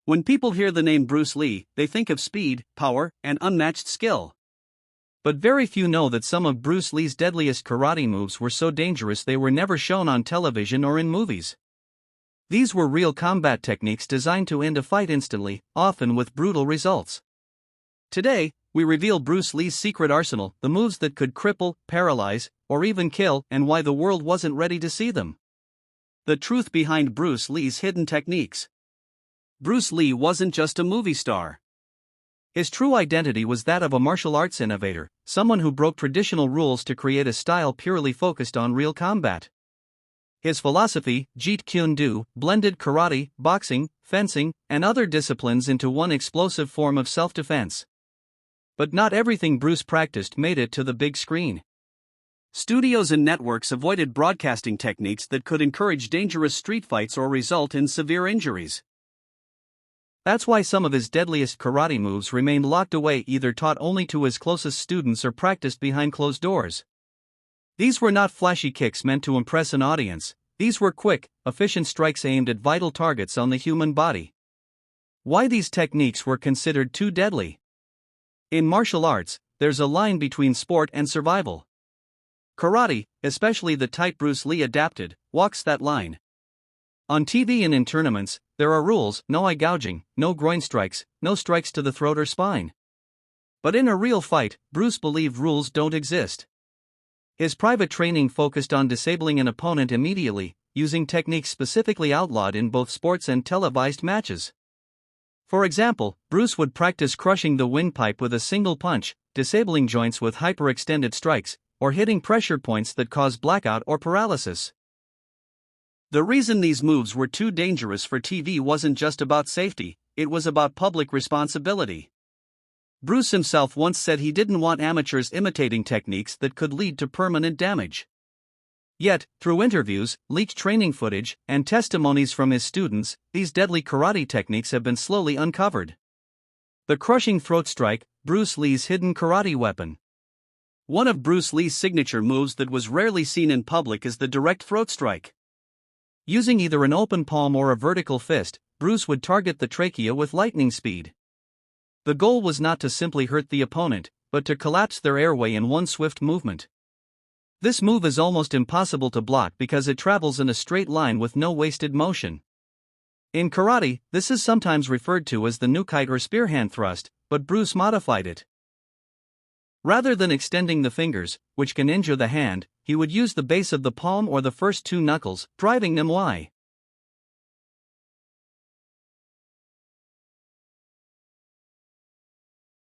When people hear the name Bruce Lee, they think of speed, power, and unmatched skill. But very few know that some of Bruce Lee's deadliest karate moves were so dangerous they were never shown on television or in movies. These were real combat techniques designed to end a fight instantly, often with brutal results. Today, we reveal Bruce Lee's secret arsenal, the moves that could cripple, paralyze, or even kill, and why the world wasn't ready to see them. The truth behind Bruce Lee's hidden techniques. Bruce Lee wasn't just a movie star. His true identity was that of a martial arts innovator, someone who broke traditional rules to create a style purely focused on real combat. His philosophy, Jeet Kune Do, blended karate, boxing, fencing, and other disciplines into one explosive form of self-defense. But not everything Bruce practiced made it to the big screen. Studios and networks avoided broadcasting techniques that could encourage dangerous street fights or result in severe injuries. That's why some of his deadliest karate moves remained locked away, either taught only to his closest students or practiced behind closed doors. These were not flashy kicks meant to impress an audience, these were quick, efficient strikes aimed at vital targets on the human body. Why these techniques were considered too deadly? In martial arts, there's a line between sport and survival. Karate, especially the type Bruce Lee adapted, walks that line. On TV and in tournaments, there are rules: no eye gouging, no groin strikes, no strikes to the throat or spine. But in a real fight, Bruce believed rules don't exist. His private training focused on disabling an opponent immediately, using techniques specifically outlawed in both sports and televised matches. For example, Bruce would practice crushing the windpipe with a single punch, disabling joints with hyperextended strikes, or hitting pressure points that cause blackout or paralysis. The reason these moves were too dangerous for TV wasn't just about safety, it was about public responsibility. Bruce himself once said he didn't want amateurs imitating techniques that could lead to permanent damage. Yet, through interviews, leaked training footage, and testimonies from his students, these deadly karate techniques have been slowly uncovered. The crushing throat strike, Bruce Lee's hidden karate weapon. One of Bruce Lee's signature moves that was rarely seen in public is the direct throat strike. Using either an open palm or a vertical fist, Bruce would target the trachea with lightning speed. The goal was not to simply hurt the opponent, but to collapse their airway in one swift movement. This move is almost impossible to block because it travels in a straight line with no wasted motion. In karate, this is sometimes referred to as the nukite or spearhand thrust, but Bruce modified it. Rather than extending the fingers, which can injure the hand, he would use the base of the palm or the first two knuckles, driving them wide.